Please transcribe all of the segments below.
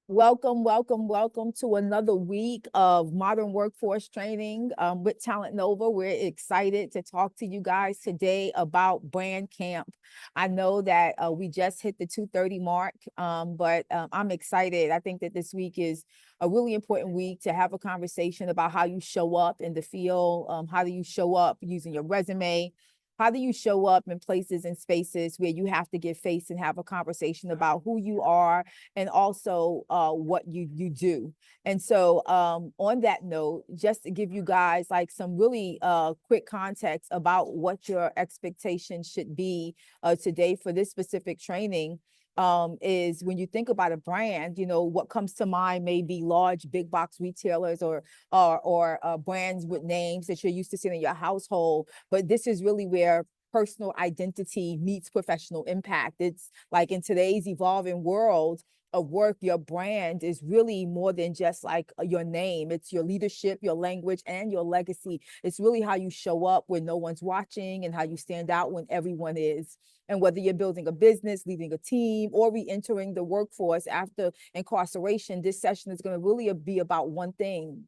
Welcome, welcome, welcome to another week of Modern Workforce Training with Talent Nova. We're excited to talk to you guys today about Brand Camp. I know that we just hit the 2:30 mark, but I'm excited. I think that this week is a really important week to have a conversation about how you show up in the field. How do you show up using your resume? How do you show up in places and spaces where you have to give face and have a conversation about who you are and also what you do? And so on that note, just to give you guys like some really quick context about what your expectations should be today for this specific training. Is when you think about a brand, what comes to mind may be large big box retailers or brands with names that you're used to seeing in your household. But this is really where personal identity meets professional impact. It's like in today's evolving world of work, your brand is really more than just like your name. It's your leadership, your language, and your legacy. It's really how you show up when no one's watching and how you stand out when everyone is. And whether you're building a business, leading a team, or re-entering the workforce after incarceration, this session is going to really be about one thing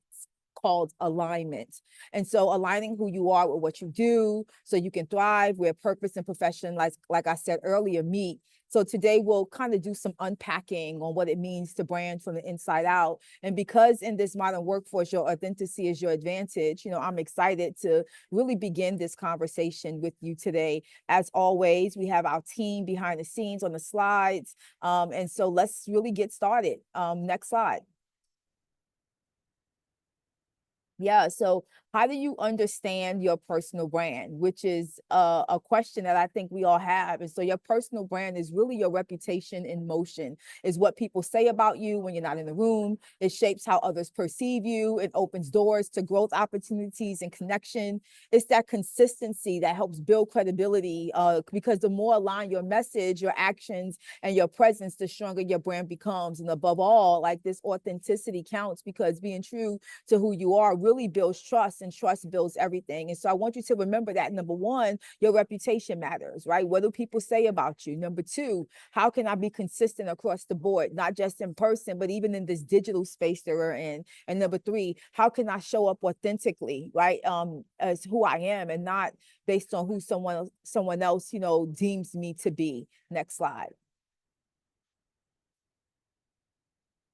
called alignment. And so aligning who you are with what you do so you can thrive where purpose and profession, like I said earlier, meet. So today we'll kind of do some unpacking on what it means to brand from the inside out. And because in this modern workforce, your authenticity is your advantage, I'm excited to really begin this conversation with you today. As always, we have our team behind the scenes on the slides. And so let's really get started. Next slide. Yeah. So how do you understand your personal brand, which is a question that I think we all have. And so your personal brand is really your reputation in motion, is what people say about you when you're not in the room. It shapes how others perceive you. It opens doors to growth opportunities and connection. It's that consistency that helps build credibility because the more aligned your message, your actions, and your presence, the stronger your brand becomes. And above all, like this authenticity counts because being true to who you are really builds trust, and trust builds everything. And so I want you to remember that number one, your reputation matters, right? What do people say about you? Number two, how can I be consistent across the board, not just in person, but even in this digital space that we're in? And number three, how can I show up authentically, right? As who I am and not based on who someone else, deems me to be. Next slide.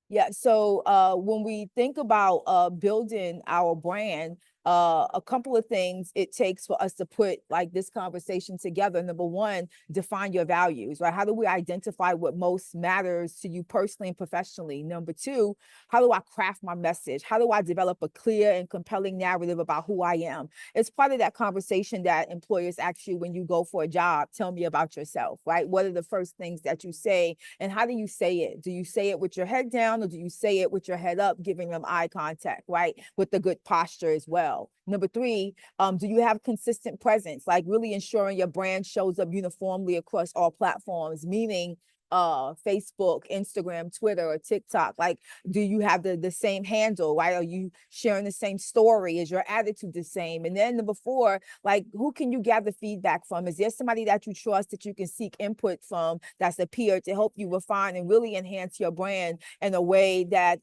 Yeah, so when we think about building our brand, a couple of things it takes for us to put like this conversation together. Number one, define your values, right? How do we identify what most matters to you personally and professionally? Number two, how do I craft my message? How do I develop a clear and compelling narrative about who I am? It's part of that conversation that employers ask you when you go for a job. Tell me about yourself, right? What are the first things that you say, and how do you say it? Do you say it with your head down, or do you say it with your head up, giving them eye contact, right? With the good posture as well. Number three, do you have consistent presence, like really ensuring your brand shows up uniformly across all platforms, meaning Facebook, Instagram, Twitter, or TikTok? Like, do you have the same handle, right? Are you sharing the same story? Is your attitude the same? And then number four, like, who can you gather feedback from? Is there somebody that you trust that you can seek input from, that's a peer, to help you refine and really enhance your brand in a way that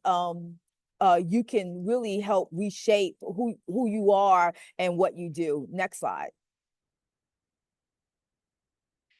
you can really help reshape who you are and what you do? Next slide.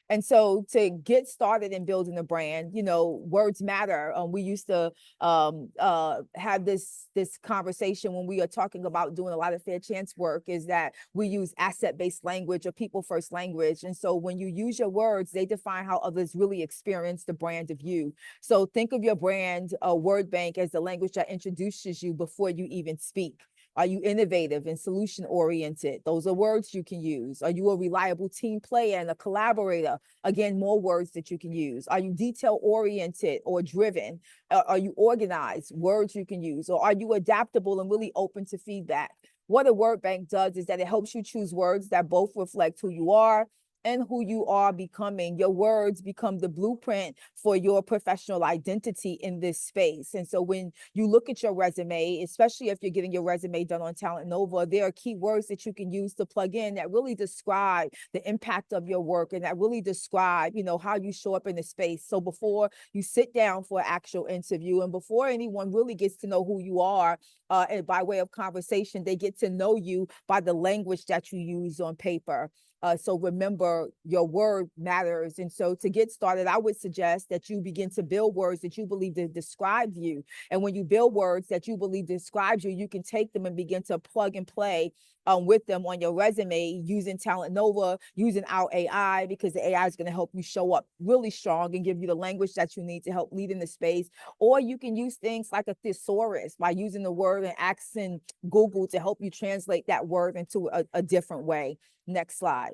And so to get started in building a brand, words matter. We used to have this conversation when we are talking about doing a lot of fair chance work, is that we use asset-based language or people-first language. And so when you use your words, they define how others really experience the brand of you. So think of your brand word bank as the language that introduces you before you even speak. Are you innovative and solution oriented? Those are words you can use. Are you a reliable team player and a collaborator? Again, more words that you can use. Are you detail oriented or driven? Are you organized? Words you can use. Or are you adaptable and really open to feedback? What a word bank does is that it helps you choose words that both reflect who you are and who you are becoming. Your words become the blueprint for your professional identity in this space. And so when you look at your resume, especially if you're getting your resume done on Talent Nova, there are key words that you can use to plug in that really describe the impact of your work and that really describe, how you show up in the space. So before you sit down for an actual interview and before anyone really gets to know who you are, and by way of conversation, they get to know you by the language that you use on paper. So remember, your word matters. And so to get started, I would suggest that you begin to build words that you believe to describe you. And when you build words that you believe describes you, you can take them and begin to plug and play with them on your resume using Talent Nova, using our AI, because the AI is going to help you show up really strong and give you the language that you need to help lead in the space. Or you can use things like a thesaurus by using the word and asking Google to help you translate that word into a different way. Next slide.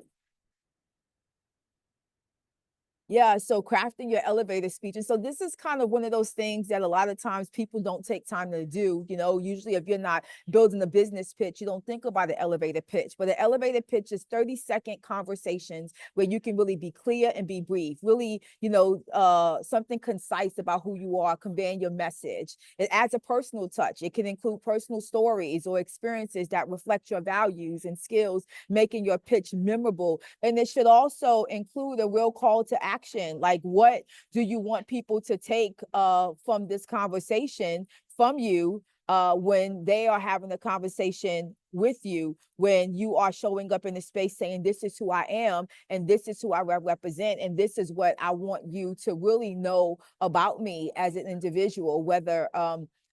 Yeah, so crafting your elevator speech. And so this is kind of one of those things that a lot of times people don't take time to do. Usually if you're not building a business pitch, you don't think about an elevator pitch. But an elevator pitch is 30-second conversations where you can really be clear and be brief. Really, something concise about who you are, conveying your message. It adds a personal touch. It can include personal stories or experiences that reflect your values and skills, making your pitch memorable. And it should also include a real call to action. Like, what do you want people to take from this conversation from you when they are having a conversation with you, when you are showing up in the space saying, this is who I am, and this is who I represent, and this is what I want you to really know about me as an individual, whether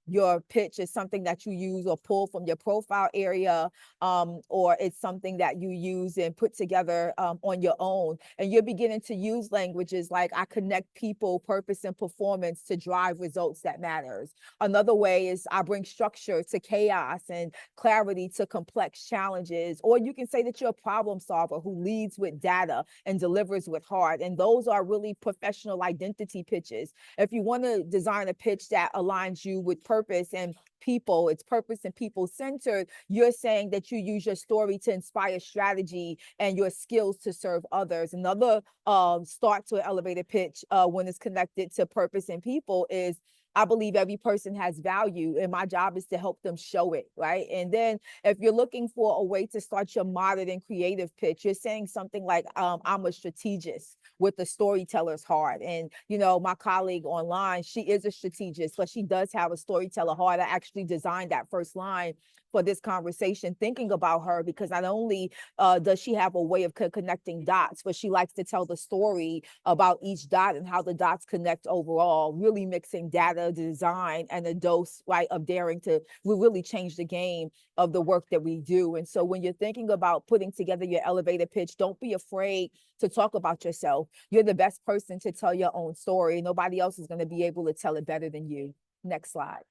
your pitch is something that you use or pull from your profile area, or it's something that you use and put together on your own. And you're beginning to use languages like, I connect people, purpose, and performance to drive results that matters. Another way is, I bring structure to chaos and clarity to complex challenges. Or you can say that you're a problem solver who leads with data and delivers with heart. And those are really professional identity pitches. If you want to design a pitch that aligns you with purpose and people, it's purpose and people centered, you're saying that you use your story to inspire strategy and your skills to serve others. Another start to an elevator pitch when it's connected to purpose and people is, I believe every person has value, and my job is to help them show it, right? And then if you're looking for a way to start your modern and creative pitch, you're saying something like, I'm a strategist with the storyteller's heart. And, my colleague online, she is a strategist, but she does have a storyteller heart. I actually designed that first line for this conversation, thinking about her, because not only does she have a way of connecting dots, but she likes to tell the story about each dot and how the dots connect overall, really mixing data, design, and a dose, right, of daring to really change the game of the work that we do. And so when you're thinking about putting together your elevator pitch, don't be afraid to talk about yourself. You're the best person to tell your own story. Nobody else is going to be able to tell it better than you. Next slide.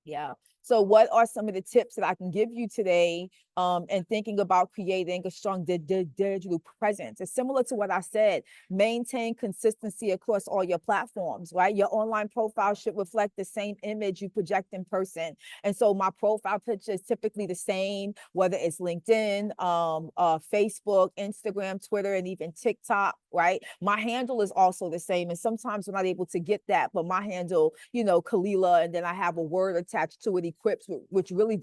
Yeah. So what are some of the tips that I can give you today and thinking about creating a strong digital presence? It's similar to what I said. Maintain consistency across all your platforms, right? Your online profile should reflect the same image you project in person. And so my profile picture is typically the same, whether it's LinkedIn, Facebook, Instagram, Twitter, and even TikTok, right? My handle is also the same. And sometimes we're not able to get that, but my handle, Kalila, and then I have a word attached to it, equipped, which really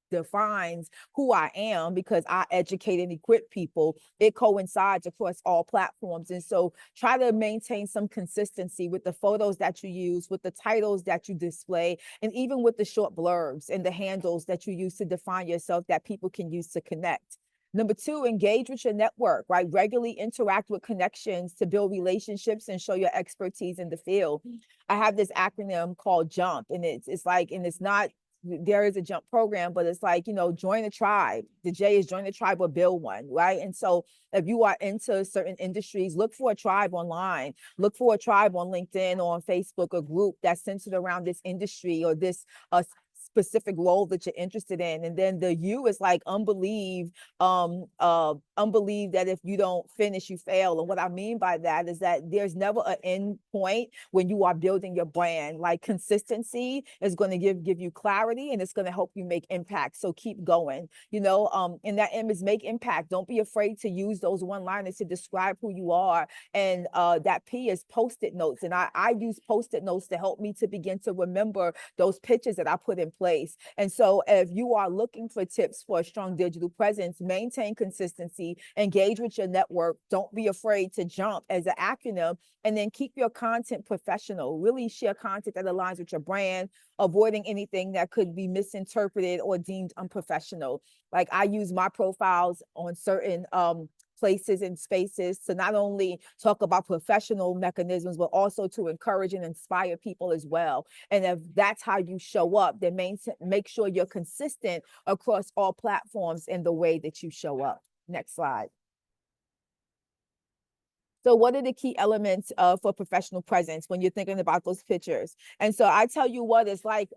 defines who I am, because I educate and equip people. It coincides across all platforms. And so try to maintain some consistency with the photos that you use, with the titles that you display, and even with the short blurbs and the handles that you use to define yourself that people can use to connect. Number two, engage with your network, right? Regularly interact with connections to build relationships and show your expertise in the field. I have this acronym called JUMP, and it's like, and it's not, there is a JUMP program, but it's like, join a tribe. The J is join the tribe or build one, right? And so if you are into certain industries, look for a tribe online, look for a tribe on LinkedIn or on Facebook, a group that's centered around this industry or this specific role that you're interested in. And then the U is like unbelieve that if you don't finish, you fail. And what I mean by that is that there's never an end point when you are building your brand. Like consistency is going to give you clarity, and it's going to help you make impact. So keep going, and that M is make impact. Don't be afraid to use those one-liners to describe who you are. And that P is post-it notes. And I use post-it notes to help me to begin to remember those pictures that I put in place. And so if you are looking for tips for a strong digital presence, maintain consistency, engage with your network. Don't be afraid to jump as an acronym, and then keep your content professional. Really share content that aligns with your brand, avoiding anything that could be misinterpreted or deemed unprofessional. Like I use my profiles on certain places and spaces to not only talk about professional mechanisms, but also to encourage and inspire people as well. And if that's how you show up, then make sure you're consistent across all platforms in the way that you show up. Next slide. So what are the key elements for professional presence when you're thinking about those pictures? And so I tell you what, it's like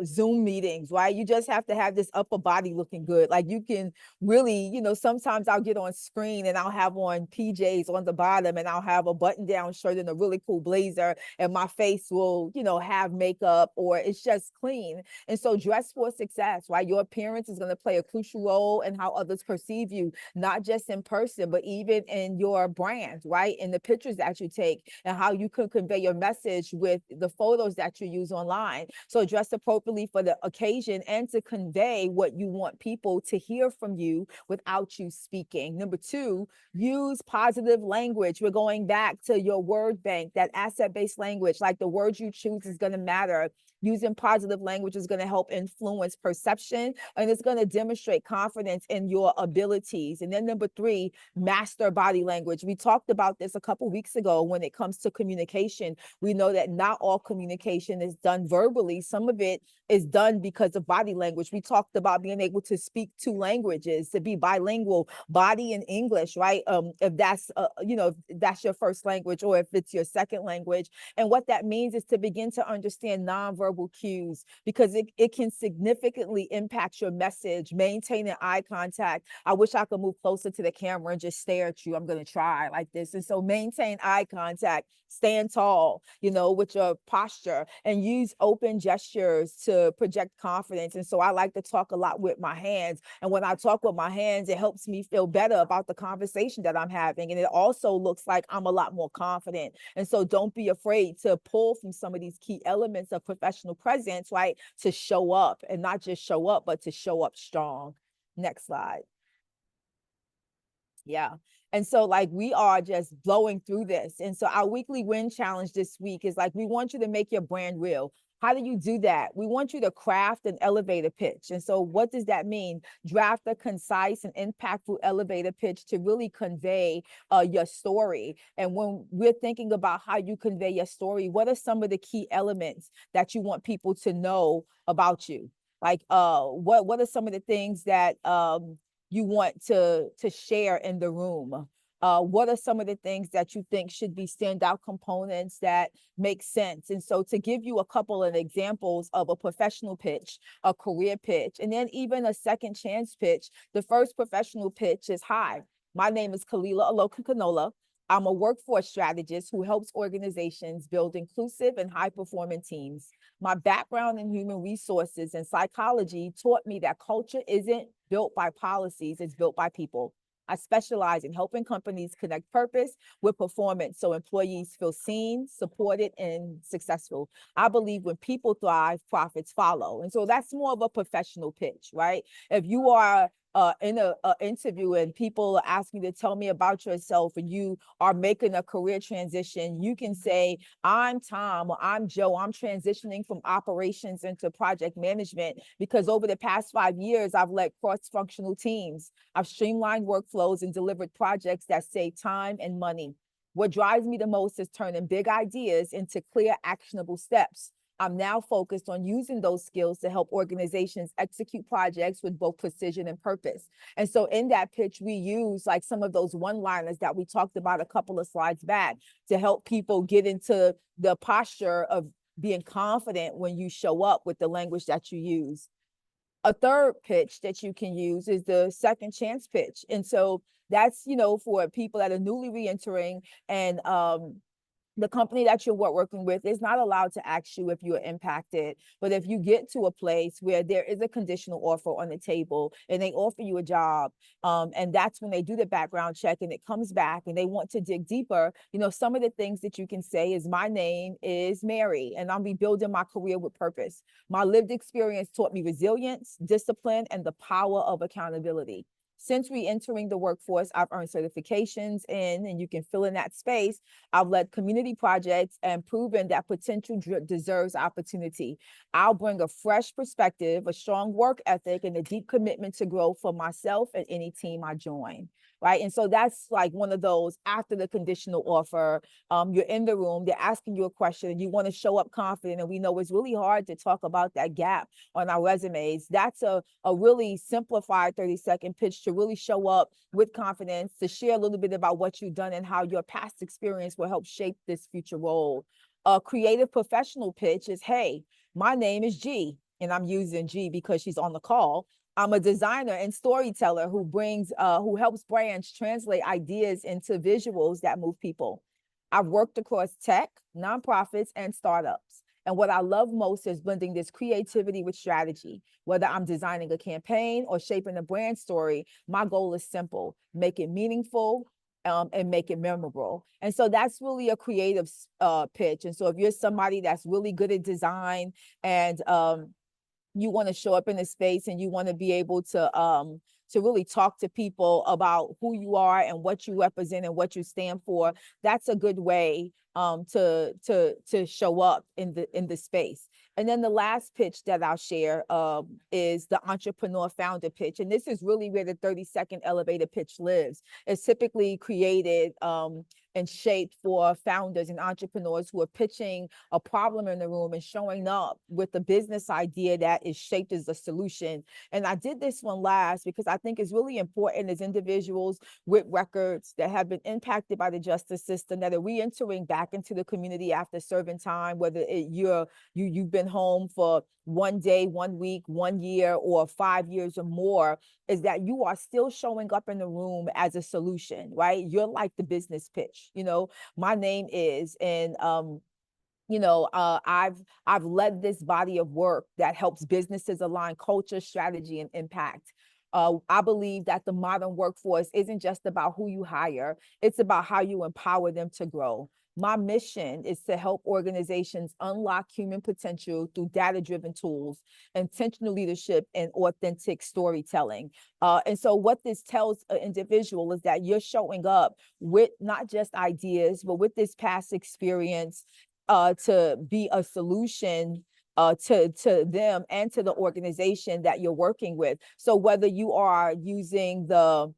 Zoom meetings, right? You just have to have this upper body looking good. Like you can really, sometimes I'll get on screen and I'll have on PJs on the bottom, and I'll have a button down shirt and a really cool blazer, and my face will, have makeup, or it's just clean. And so dress for success, right? Your appearance is going to play a crucial role in how others perceive you, not just in person, but even in your brand, right? In the pictures that you take, and how you can convey your message with the photos that you use online. So dress appropriately for the occasion and to convey what you want people to hear from you without you speaking. Number two, use positive language. We're going back to your word bank, that asset-based language. Like the words you choose is going to matter. Using positive language is going to help influence perception, and it's going to demonstrate confidence in your abilities. And then number three, master body language. We talked about this a couple weeks ago. When it comes to communication, we know that not all communication is done verbally. Some of it is done because of body language. We talked about being able to speak two languages, to be bilingual, body and English, right? If that's if that's your first language, or if it's your second language. And what that means is to begin to understand nonverbal cues, because it can significantly impact your message. Maintaining eye contact. I wish I could move closer to the camera and just stare at you. I'm going to try like this. And so maintain eye contact, stand tall, with your posture, and use open gestures to project confidence. And so I like to talk a lot with my hands. And when I talk with my hands, it helps me feel better about the conversation that I'm having. And it also looks like I'm a lot more confident. And so don't be afraid to pull from some of these key elements of professional presence, right? To show up, and not just show up, but to show up strong. Next slide. Yeah. And so like we are just blowing through this. And so our weekly win challenge this week is like, we want you to make your brand real. How do you do that? We want you to craft an elevator pitch. And so what does that mean? Draft a concise and impactful elevator pitch to really convey your story. And when we're thinking about how you convey your story, what are some of the key elements that you want people to know about you? Like what are some of the things that you want to share in the room? What are some of the things that you think should be standout components that make sense? And so to give you a couple of examples of a professional pitch, a career pitch, and then even a second chance pitch, the first professional pitch is, hi, my name is Kalila Aloka Kanola. I'm a workforce strategist who helps organizations build inclusive and high-performing teams. My background in human resources and psychology taught me that culture isn't built by policies, it's built by people. I specialize in helping companies connect purpose with performance so employees feel seen, supported, and successful. I believe when people thrive, profits follow. And so that's more of a professional pitch, right? If you are in a interview and people are asking you to tell me about yourself, and you are making a career transition, you can say, I'm Tom, or I'm Joe, I'm transitioning from operations into project management because over the past 5 years, I've led cross-functional teams. I've streamlined workflows and delivered projects that save time and money. What drives me the most is turning big ideas into clear, actionable steps. I'm now focused on using those skills to help organizations execute projects with both precision and purpose. And so in that pitch, we use like some of those one-liners that we talked about a couple of slides back to help people get into the posture of being confident when you show up with the language that you use. A third pitch that you can use is the second chance pitch. And so that's, for people that are newly reentering, and the company that you're working with is not allowed to ask you if you're impacted. But if you get to a place where there is a conditional offer on the table and they offer you a job, and that's when they do the background check and it comes back and they want to dig deeper, some of the things that you can say is, my name is Mary and I'm rebuilding my career with purpose. My lived experience taught me resilience, discipline, and the power of accountability. Since re-entering the workforce, I've earned certifications in, and you can fill in that space. I've led community projects and proven that potential deserves opportunity. I'll bring a fresh perspective, a strong work ethic, and a deep commitment to grow for myself and any team I join. Right. And so that's like one of those after the conditional offer, you're in the room, they're asking you a question and you want to show up confident. And we know it's really hard to talk about that gap on our resumes. That's a really simplified 30-second pitch to really show up with confidence, to share a little bit about what you've done and how your past experience will help shape this future role. A creative professional pitch is, hey, my name is G, and I'm using G because she's on the call. I'm a designer and storyteller who helps brands translate ideas into visuals that move people. I've worked across tech, nonprofits, and startups. And what I love most is blending this creativity with strategy. Whether I'm designing a campaign or shaping a brand story, my goal is simple: make it meaningful, and make it memorable. And so that's really a creative pitch. And so if you're somebody that's really good at design, and you want to show up in a space and you want to be able to really talk to people about who you are and what you represent and what you stand for, that's a good way to show up in the space. And then the last pitch that I'll share is the entrepreneur founder pitch. And this is really where the 30-second elevator pitch lives. It's typically created and shaped for founders and entrepreneurs who are pitching a problem in the room and showing up with a business idea that is shaped as a solution. And I did this one last because I think it's really important as individuals with records that have been impacted by the justice system, that are re-entering back into the community after serving time, whether you've been home for 1 day, 1 week, 1 year, or 5 years or more, is that you are still showing up in the room as a solution, right? You're like the business pitch, my name is, and I've led this body of work that helps businesses align culture, strategy, and impact. I believe that the modern workforce isn't just about who you hire, it's about how you empower them to grow. My mission is to help organizations unlock human potential through data-driven tools, intentional leadership, and authentic storytelling. And so what this tells an individual is that you're showing up with not just ideas, but with this past experience to be a solution to them and to the organization that you're working with. So whether you are using the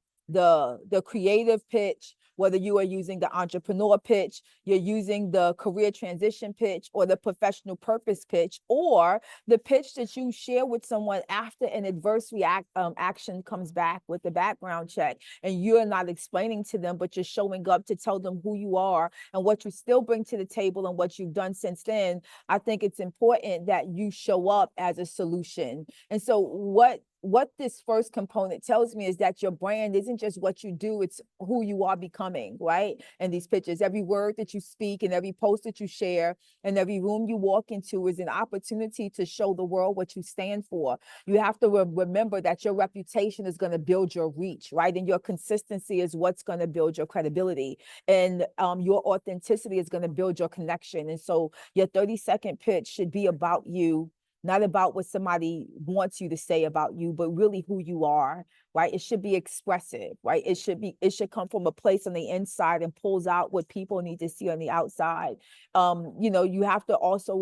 creative pitch, whether you are using the entrepreneur pitch, you're using the career transition pitch, or the professional purpose pitch, or the pitch that you share with someone after an adverse action comes back with the background check, and you're not explaining to them, but you're showing up to tell them who you are and what you still bring to the table and what you've done since then. I think it's important that you show up as a solution. And so what this first component tells me is that your brand isn't just what you do, it's who you are becoming, right? And these pitches, every word that you speak and every post that you share and every room you walk into is an opportunity to show the world what you stand for. You have to remember that your reputation is going to build your reach, right? And your consistency is what's going to build your credibility. And your authenticity is going to build your connection. And so your 30-second pitch should be about you, not about what somebody wants you to say about you, but really who you are, right? It should be expressive, right? It should come from a place on the inside and pulls out what people need to see on the outside. You have to also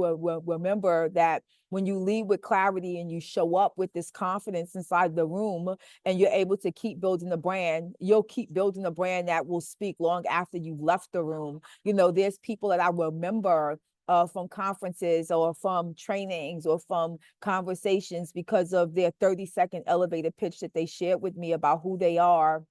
remember that when you lead with clarity and you show up with this confidence inside the room and you're able to keep building the brand, you'll keep building a brand that will speak long after you've left the room. There's people that I remember from conferences or from trainings or from conversations because of their 30-second elevator pitch that they shared with me about who they are,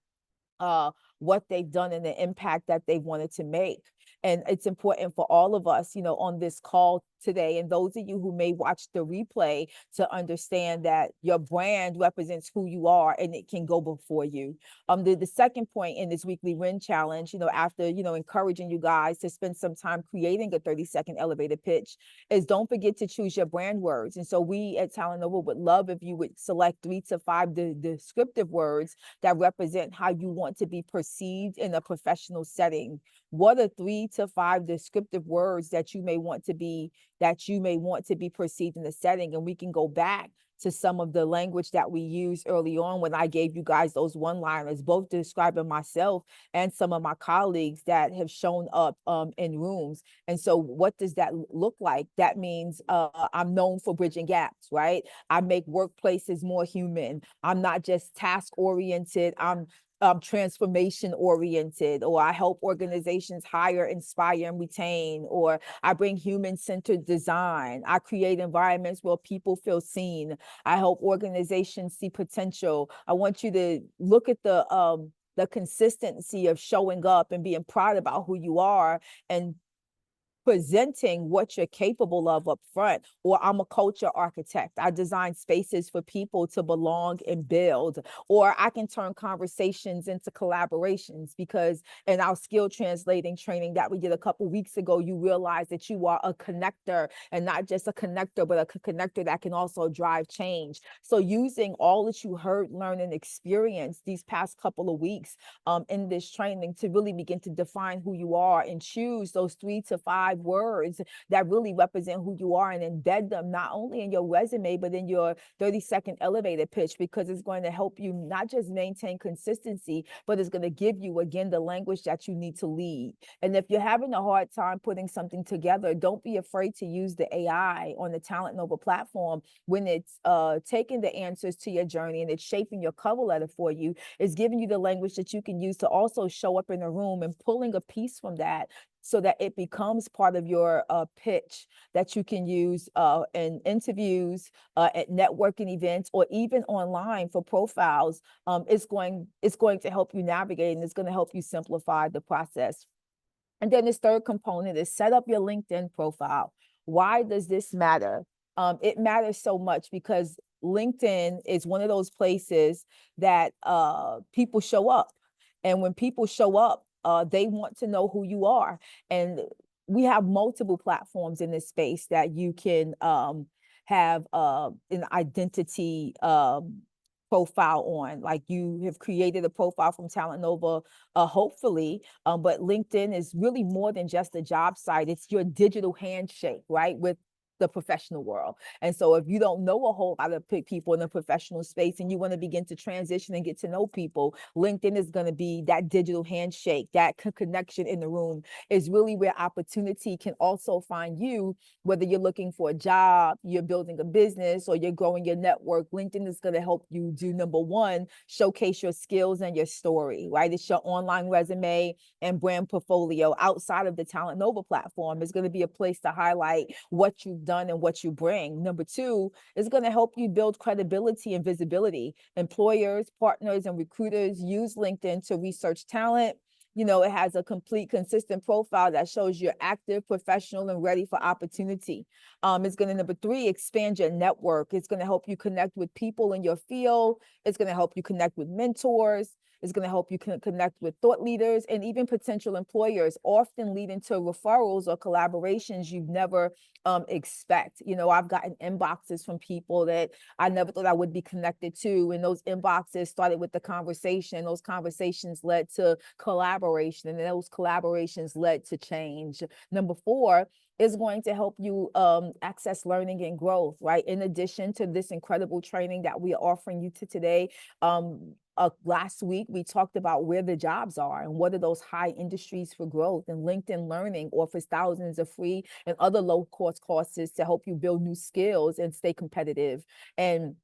what they've done, and the impact that they wanted to make. And it's important for all of us, on this call today, and those of you who may watch the replay, to understand that your brand represents who you are and it can go before you. The second point in this weekly win challenge, after, encouraging you guys to spend some time creating a 30-second elevator pitch, is don't forget to choose your brand words. And so we at Talent Nova would love if you would select 3 to 5 descriptive words that represent how you want to be perceived in a professional setting. What are 3 to 5 descriptive words that you may want to be perceived in the setting? And we can go back to some of the language that we used early on when I gave you guys those one-liners, both describing myself and some of my colleagues that have shown up in rooms. And so what does that look like? That means I'm known for bridging gaps, right? I make workplaces more human. I'm not just task-oriented. I'm transformation oriented, or I help organizations hire, inspire, and retain, or I bring human-centered design. I create environments where people feel seen. I help organizations see potential. I want you to look at the consistency of showing up and being proud about who you are and presenting what you're capable of up front. Or I'm a culture architect. I design spaces for people to belong and build. Or I can turn conversations into collaborations, because in our skill translating training that we did a couple weeks ago, you realize that you are a connector, and not just a connector, but a connector that can also drive change. So using all that you heard, learned, and experienced these past couple of weeks in this training to really begin to define who you are and choose those 3 to 5 words that really represent who you are, and embed them not only in your resume, but in your 30-second elevator pitch, because it's going to help you not just maintain consistency, but it's going to give you, again, the language that you need to lead. And if you're having a hard time putting something together, don't be afraid to use the AI on the Talent Nova platform when it's taking the answers to your journey and it's shaping your cover letter for you. It's giving you the language that you can use to also show up in a room and pulling a piece from that, so that it becomes part of your pitch that you can use in interviews, at networking events, or even online for profiles. It's going to help you navigate, and it's going to help you simplify the process. And then this third component is set up your LinkedIn profile. Why does this matter? It matters so much because LinkedIn is one of those places that people show up. And when people show up, they want to know who you are. And we have multiple platforms in this space that you can have an identity profile on. Like, you have created a profile from Talent Nova, hopefully, but LinkedIn is really more than just a job site. It's your digital handshake, right, with the professional world. And so if you don't know a whole lot of people in the professional space and you want to begin to transition and get to know people, LinkedIn is going to be that digital handshake. That connection in the room is really where opportunity can also find you, whether you're looking for a job, you're building a business, or you're growing your network. LinkedIn is going to help you do, number one, showcase your skills and your story, right? It's your online resume and brand portfolio outside of the Talent Nova platform. It's going to be a place to highlight what you've done and what you bring. Number two, is going to help you build credibility and visibility. Employers, partners, and recruiters use LinkedIn to research talent. It has a complete, consistent profile that shows you're active, professional, and ready for opportunity. It's going to, number three, expand your network. It's going to help you connect with people in your field. It's going to help you connect with mentors. It's going to help you connect with thought leaders and even potential employers, often leading to referrals or collaborations you've never expect. I've gotten inboxes from people that I never thought I would be connected to. And those inboxes started with the conversation. Those conversations led to collaboration, and those collaborations led to change. Number four is going to help you access learning and growth, right? In addition to this incredible training that we are offering you today, last week, we talked about where the jobs are and what are those high industries for growth. And LinkedIn Learning offers thousands of free and other low-cost courses to help you build new skills and stay competitive. And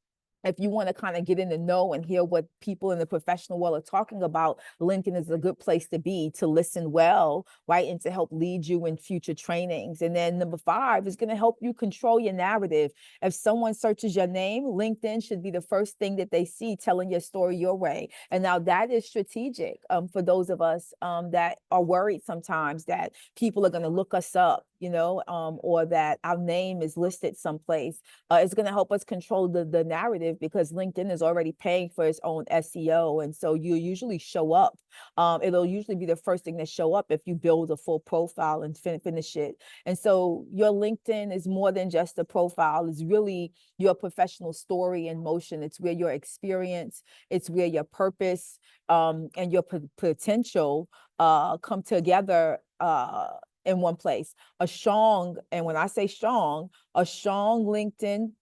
if you want to kind of get in the know and hear what people in the professional world are talking about, LinkedIn is a good place to be, to listen well, right? And to help lead you in future trainings. And then number 5 is going to help you control your narrative. If someone searches your name, LinkedIn should be the first thing that they see telling your story your way. And now that is strategic for those of us that are worried sometimes that people are going to look us up, or that our name is listed someplace. It's going to help us control the narrative, because LinkedIn is already paying for its own SEO. And so you usually show up. It'll usually be the first thing to show up if you build a full profile and finish it. And so your LinkedIn is more than just a profile. It's really your professional story in motion. It's where your experience, it's where your purpose and your potential come together in one place. And when I say strong, a strong LinkedIn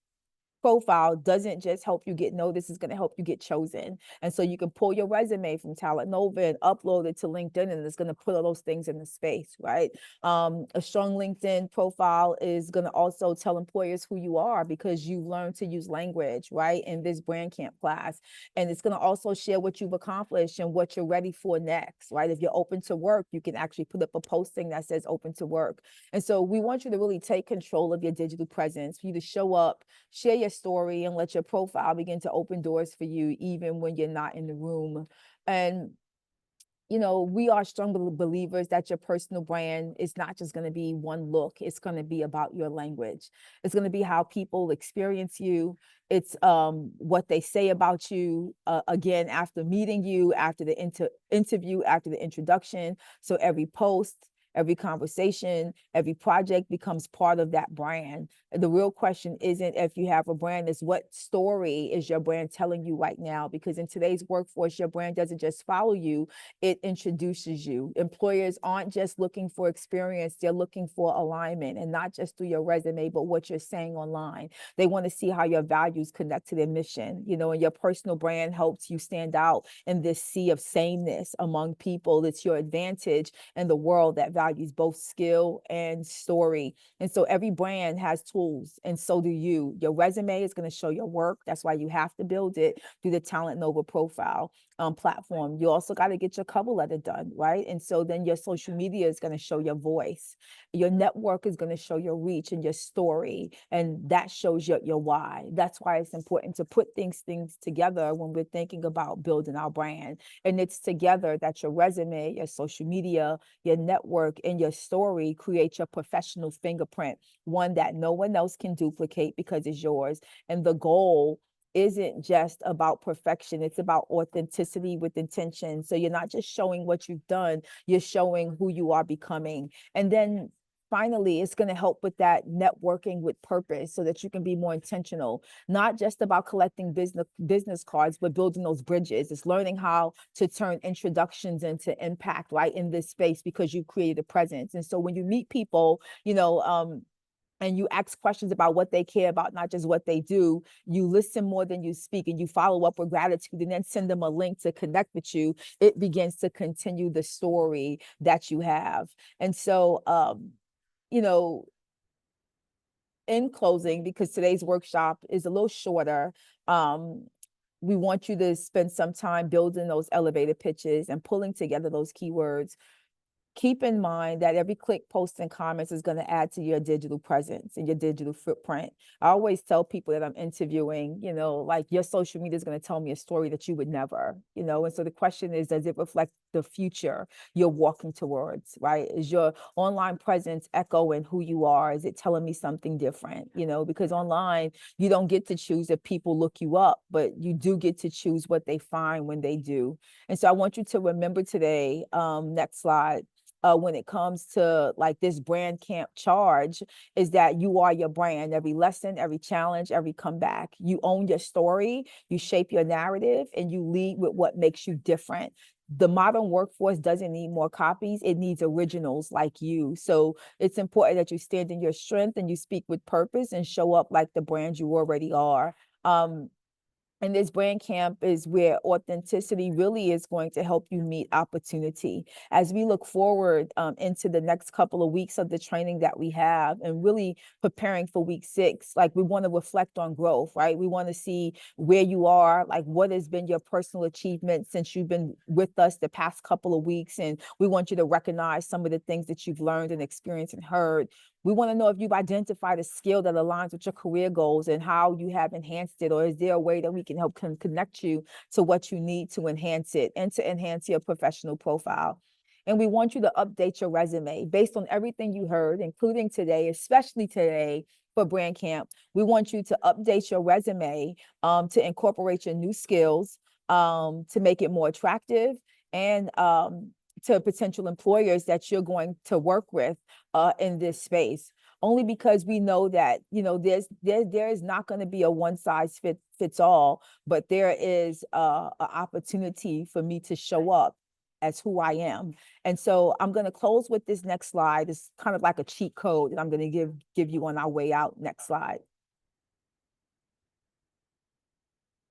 profile doesn't just help you get noticed, it's going to help you get chosen. And so you can pull your resume from Talent Nova and upload it to LinkedIn, and it's going to put all those things in the space, right? A strong LinkedIn profile is going to also tell employers who you are, because you've learned to use language, right, in this brand camp class. And it's going to also share what you've accomplished and what you're ready for next, right? If you're open to work, you can actually put up a posting that says open to work. And so we want you to really take control of your digital presence, for you to show up, share your story, and let your profile begin to open doors for you even when you're not in the room. And we are strong believers that your personal brand is not just going to be one look. It's going to be about your language. It's going to be how people experience you. It's what they say about you, again, after meeting you, after the interview, after the introduction. So every post, every conversation, every project becomes part of that brand. The real question isn't if you have a brand, is what story is your brand telling you right now? Because in today's workforce, your brand doesn't just follow you, it introduces you. Employers aren't just looking for experience, they're looking for alignment, and not just through your resume, but what you're saying online. They want to see how your values connect to their mission, and your personal brand helps you stand out in this sea of sameness among people. It's your advantage in the world that values both skill and story. And so every brand has tools, and so do you. Your resume is going to show your work. That's why you have to build it through the Talent Nova profile platform. You also got to get your cover letter done, right? And so then your social media is going to show your voice. Your network is going to show your reach and your story, and that shows your why. That's why it's important to put things together when we're thinking about building our brand. And it's together that your resume, your social media, your network, and your story create your professional fingerprint, one that no one else can duplicate because it's yours. And the goal isn't just about perfection, it's about authenticity with intention. So you're not just showing what you've done, you're showing who you are becoming. And then finally, it's going to help with that networking with purpose, so that you can be more intentional, not just about collecting business cards, but building those bridges. It's learning how to turn introductions into impact, right, in this space, because you created a presence. And so when you meet people, and you ask questions about what they care about, not just what they do, you listen more than you speak, and you follow up with gratitude, and then send them a link to connect with you. It begins to continue the story that you have. And so, in closing, because today's workshop is a little shorter, we want you to spend some time building those elevator pitches and pulling together those keywords. Keep in mind that every click, post, and comments is going to add to your digital presence and your digital footprint. I always tell people that I'm interviewing, like, your social media is going to tell me a story that you would never, and so the question is, does it reflect the future you're walking towards, right? Is your online presence echoing who you are? Is it telling me something different? Because online, you don't get to choose if people look you up, but you do get to choose what they find when they do. And so I want you to remember today, next slide, when it comes to like this brand camp charge, is that you are your brand. Every lesson, every challenge, every comeback, you own your story, you shape your narrative, and you lead with what makes you different. The modern workforce doesn't need more copies, it needs originals like you. So it's important that you stand in your strength and you speak with purpose and show up like the brand you already are. And this brand camp is where authenticity really is going to help you meet opportunity. As we look forward into the next couple of weeks of the training that we have and really preparing for week 6, like we want to reflect on growth, right? We want to see where you are, like what has been your personal achievement since you've been with us the past couple of weeks. And we want you to recognize some of the things that you've learned and experienced and heard. We want to know if you've identified a skill that aligns with your career goals and how you have enhanced it, or is there a way that we can help connect you to what you need to enhance it and to enhance your professional profile. And we want you to update your resume based on everything you heard, including today, especially today for Brand Camp. We want you to update your resume to incorporate your new skills, to make it more attractive, and to potential employers that you're going to work with in this space. Only because we know that, you know, there is not going to be a one size fits all, but there is an opportunity for me to show up as who I am. And so I'm going to close with this next slide. It's kind of like a cheat code that I'm going to give you on our way out. Next slide.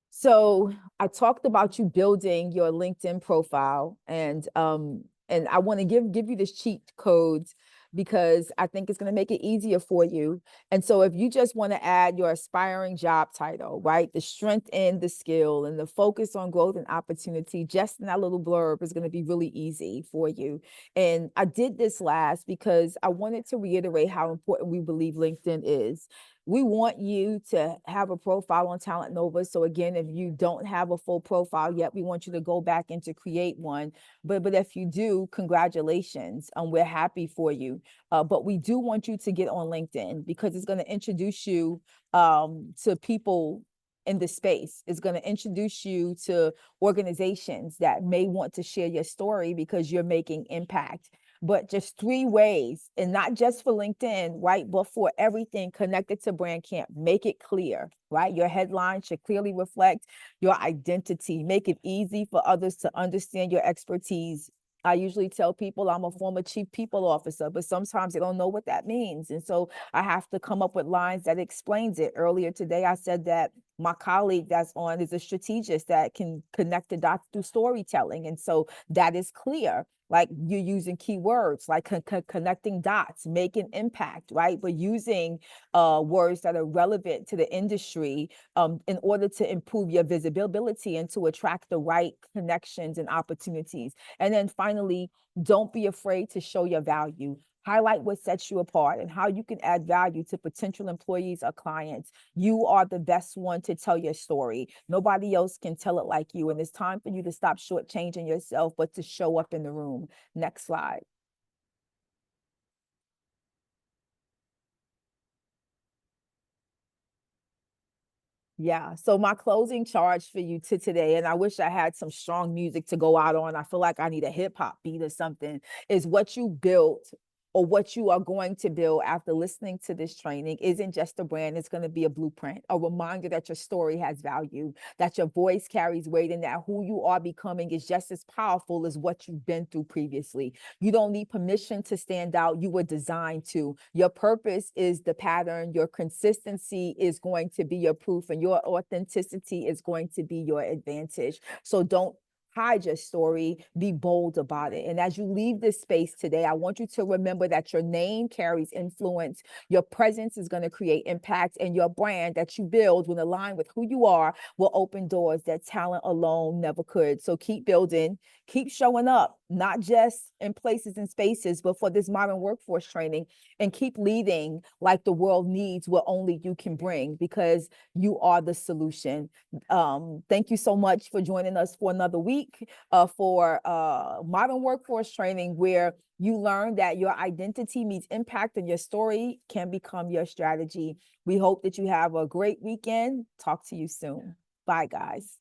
So I talked about you building your LinkedIn profile, and I want to give you this cheat code because I think it's going to make it easier for you. And so if you just want to add your aspiring job title, right, the strength and the skill and the focus on growth and opportunity, just in that little blurb is going to be really easy for you. And I did this last because I wanted to reiterate how important we believe LinkedIn is. We want you to have a profile on Talent Nova. So again, if you don't have a full profile yet, we want you to go back and to create one. But if you do, congratulations. We're happy for you. But we do want you to get on LinkedIn because it's going to introduce you to people in the space. It's going to introduce you to organizations that may want to share your story because you're making impact. But just 3 ways, and not just for LinkedIn, right? But for everything connected to Brand Camp. Make it clear, right? Your headline should clearly reflect your identity. Make it easy for others to understand your expertise. I usually tell people I'm a former chief people officer, but sometimes they don't know what that means. And so I have to come up with lines that explains it. Earlier today, I said that my colleague that's on is a strategist that can connect the dots through storytelling. And so that is clear. Like you're using keywords, like connecting dots, making impact, right? But using words that are relevant to the industry in order to improve your visibility and to attract the right connections and opportunities. And then finally, don't be afraid to show your value. Highlight what sets you apart and how you can add value to potential employees or clients. You are the best one to tell your story. Nobody else can tell it like you. And it's time for you to stop shortchanging yourself, but to show up in the room. Next slide. Yeah. So my closing charge for you to today, and I wish I had some strong music to go out on. I feel like I need a hip hop beat or something, is what you built or what you are going to build after listening to this training isn't just a brand, it's going to be a blueprint, a reminder that your story has value, that your voice carries weight, and that who you are becoming is just as powerful as what you've been through previously. You don't need permission to stand out. You were designed to. Your purpose is the pattern. Your consistency is going to be your proof, and your authenticity is going to be your advantage. So don't hide your story, be bold about it. And as you leave this space today, I want you to remember that your name carries influence, your presence is going to create impact, and your brand that you build when aligned with who you are will open doors that talent alone never could. So keep building, keep showing up, not just in places and spaces, but for this modern workforce training, and keep leading like the world needs what only you can bring, because you are the solution. Thank you so much for joining us for another week for modern workforce training, where you learn that your identity meets impact and your story can become your strategy. We hope that you have a great weekend. Talk to you soon. Bye, guys.